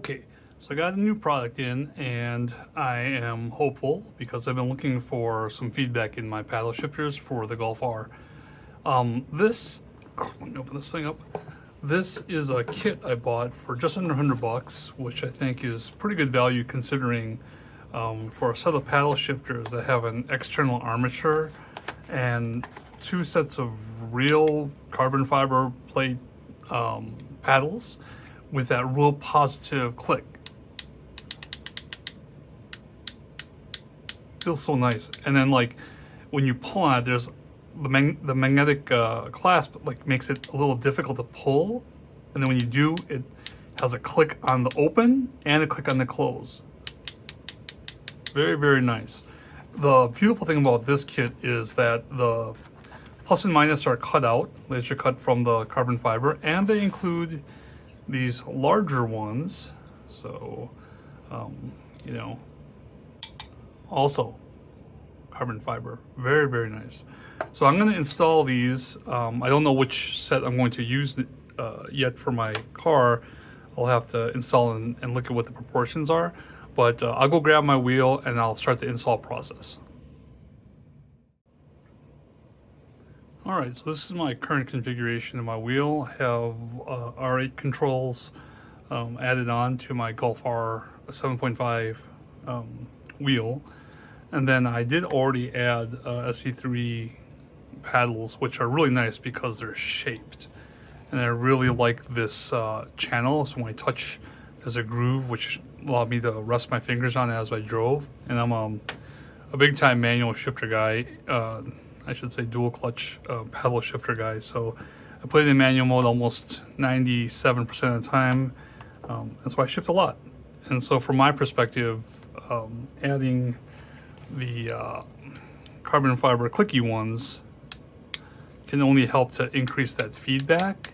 Okay, so I got a new product in and I am hopeful because I've been looking for some feedback in my paddle shifters for the Golf R. Let me open this thing up. This is a kit I bought for just under $100, which I think is pretty good value considering for a set of paddle shifters that have an external armature and two sets of real carbon fiber plate paddles with that real positive click. Feels so nice. And then like when you pull on it, there's the magnetic clasp like makes it a little difficult to pull, and then when you do, it has a click on the open and a click on the close. Very, very nice. The beautiful thing about this kit is that the plus and minus are cut out, laser cut from the carbon fiber, and they include these larger ones. So, you know, also carbon fiber. Very, very nice. So I'm going to install these. I don't know which set I'm going to use yet for my car. I'll have to install and look at what the proportions are. But I'll go grab my wheel and I'll start the install process. Alright, so this is my current configuration of my wheel. I have R8 controls added on to my Golf R 7.5 wheel. And then I did already add SE3 paddles, which are really nice because they're shaped. And I really like this channel, so when I touch, there's a groove which allowed me to rest my fingers on as I drove. And I'm a big time manual shifter guy, I should say dual clutch paddle shifter guy. So I play it in manual mode almost 97% of the time. That's why I shift a lot. And so from my perspective, adding the carbon fiber clicky ones can only help to increase that feedback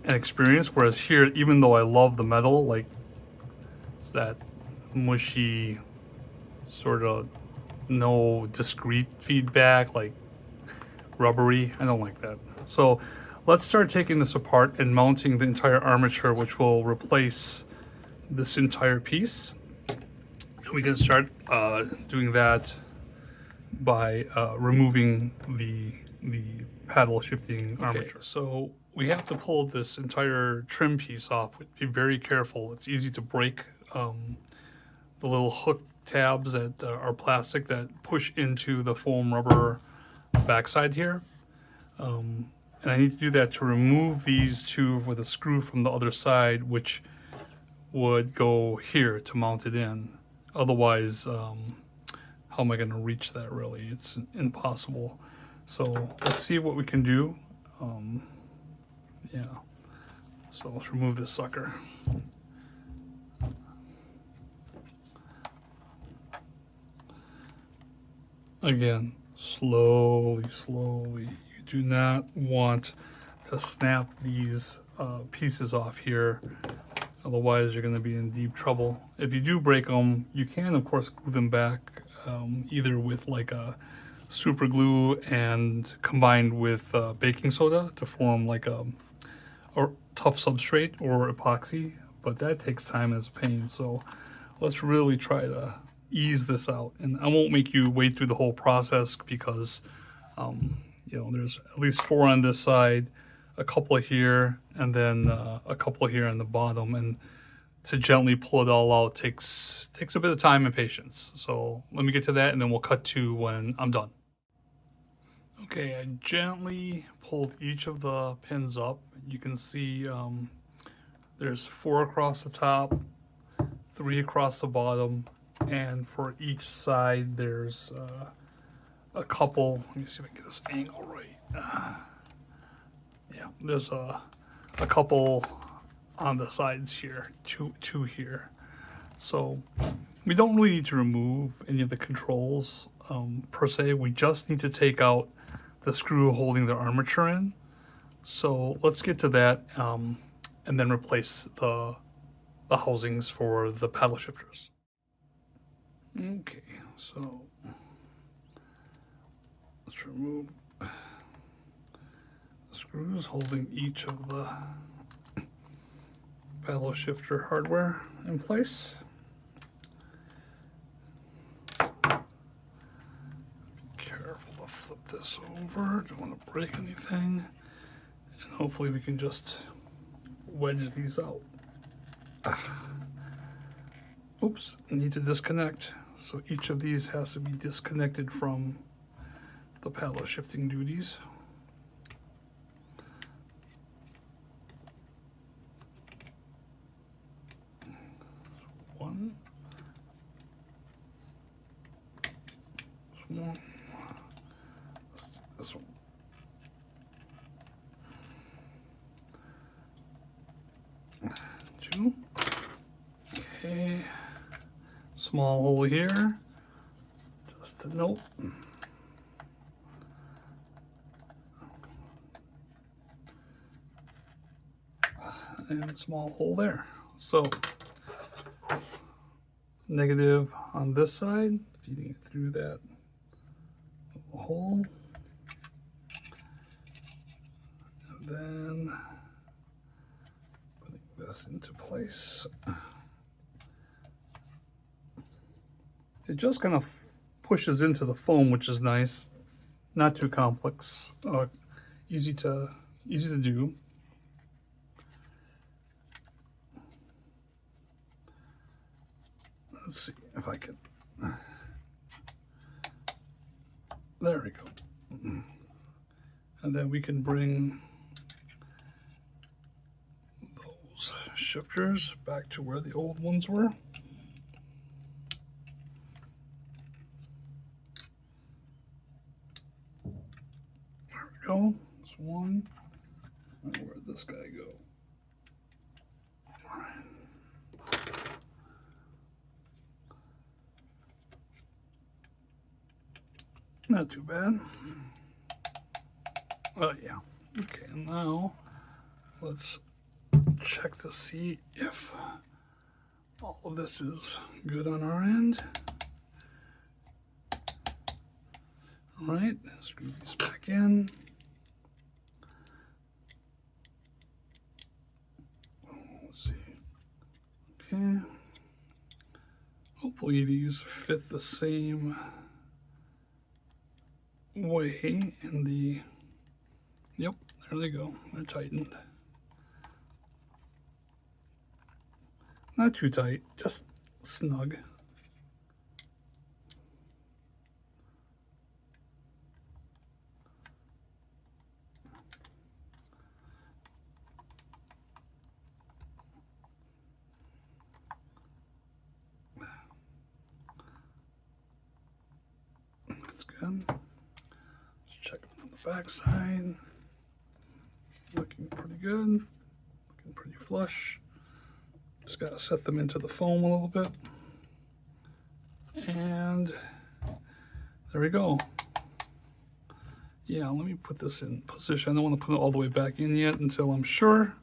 and experience, whereas here, even though I love the metal, like it's that mushy sort of no discrete feedback, like rubbery. I don't like that. So let's start taking this apart and mounting the entire armature, which will replace this entire piece. We can start doing that by removing the paddle shifting armature. So we have to pull this entire trim piece off. Be very careful. It's easy to break the little hook tabs that are plastic that push into the foam rubber backside here. And I need to do that to remove these two with a screw from the other side, which would go here to mount it in. Otherwise, how am I going to reach that really? It's impossible. So let's see what we can do. Yeah. So let's remove this sucker. Again, slowly, slowly. You do not want to snap these pieces off here. Otherwise, you're going to be in deep trouble. If you do break them, you can, of course, glue them back either with like a super glue and combined with baking soda to form like a tough substrate or epoxy. But that takes time as a pain. So let's really try to ease this out. And I won't make you wait through the whole process because, you know, there's at least 4 on this side, a couple here, and then a couple here on the bottom, and to gently pull it all out takes a bit of time and patience. So let me get to that and then we'll cut to when I'm done. Okay, I gently pulled each of the pins up. You can see there's 4 across the top, 3 across the bottom, and for each side there's a couple. Let me see if I can get this angle right. Yeah, there's a couple on the sides here, two here. So we don't really need to remove any of the controls per se. We just need to take out the screw holding the armature in. So let's get to that and then replace the housings for the paddle shifters. Okay, so let's remove the screws holding each of the paddle shifter hardware in place. Be careful to flip this over, don't want to break anything. And hopefully we can just wedge these out. Oops, I need to disconnect. So each of these has to be disconnected from the paddle shifting duties. One. This one. This one. Two. Okay. Small hole here. Just a note. And small hole there. So negative on this side, feeding it through that little hole. And then putting this into place. It just kind of pushes into the foam, which is nice. Not too complex. Easy to do. Let's see if I can. There we go. And then we can bring those shifters back to where the old ones were. There we go. There's one. And where'd this guy go? All right. Not too bad. Oh yeah. Okay, now let's check to see if all of this is good on our end. All right, screw these back in. Let's see. Okay. Hopefully these fit the same way in the, yep, there they go, they're tightened. Not too tight, just snug. That's good. Check on the back side. Looking pretty good. Looking pretty flush. Just gotta set them into the foam a little bit. And there we go. Yeah, let me put this in position. I don't want to put it all the way back in yet until I'm sure.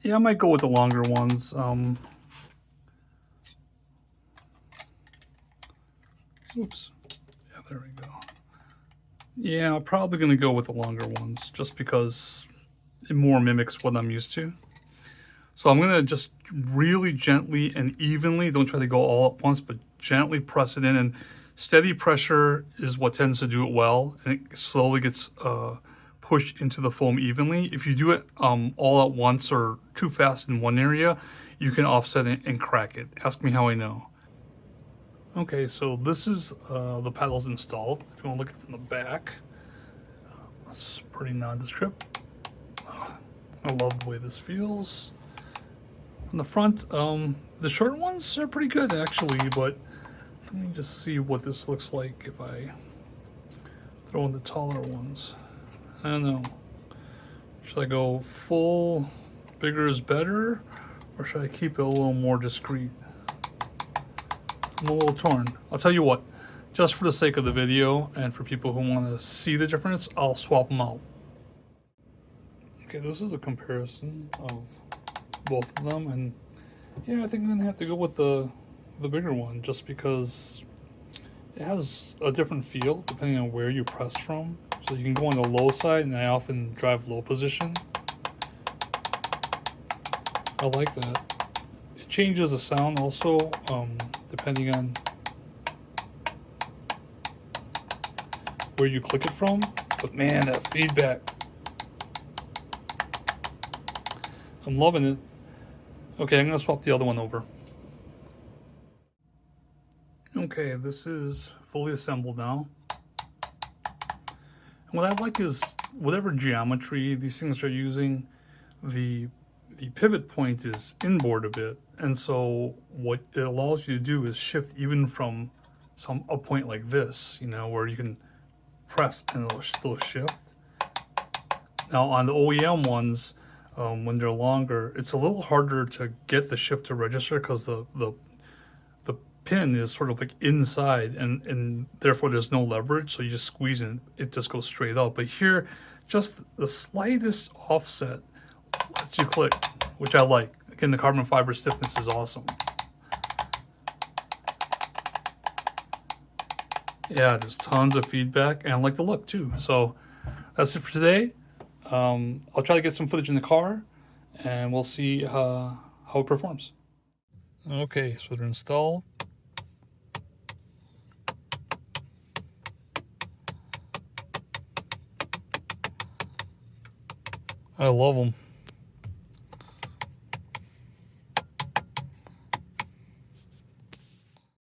Yeah, I might go with the longer ones. Oops. Yeah, there we go. Yeah, I'm probably going to go with the longer ones just because it more mimics what I'm used to. So I'm going to just really gently and evenly, don't try to go all at once, but gently press it in. And steady pressure is what tends to do it well. And it slowly gets pushed into the foam evenly. If you do it all at once or too fast in one area, you can offset it and crack it. Ask me how I know. Okay, so this is the paddles installed. If you want to look at it from the back, it's pretty nondescript. I love the way this feels. On the front, the short ones are pretty good actually, but let me just see what this looks like if I throw in the taller ones. I don't know. Should I go full, bigger is better, or should I keep it a little more discreet? I'm a little torn. I'll tell you what, just for the sake of the video and for people who want to see the difference, I'll swap them out. Okay, this is a comparison of both of them, and yeah, I think I'm gonna have to go with the bigger one just because it has a different feel depending on where you press from. So you can go on the low side, and I often drive low position. I like that. It changes the sound also, depending on where you click it from. But man, that feedback. I'm loving it. Okay, I'm gonna swap the other one over. Okay, this is fully assembled now. And what I like is whatever geometry these things are using, the pivot point is inboard a bit, and so what it allows you to do is shift even from a point like this, you know, where you can press and it'll still shift. Now on the OEM ones, when they're longer, it's a little harder to get the shift to register because the pin is sort of like inside, and therefore there's no leverage, so you just squeeze it, it just goes straight out. But here, just the slightest offset lets you click, which I like. Again, the carbon fiber stiffness is awesome. Yeah, there's tons of feedback, and I like the look too. So that's it for today. I'll try to get some footage in the car, and we'll see how it performs. Okay, so they're installed. I love them.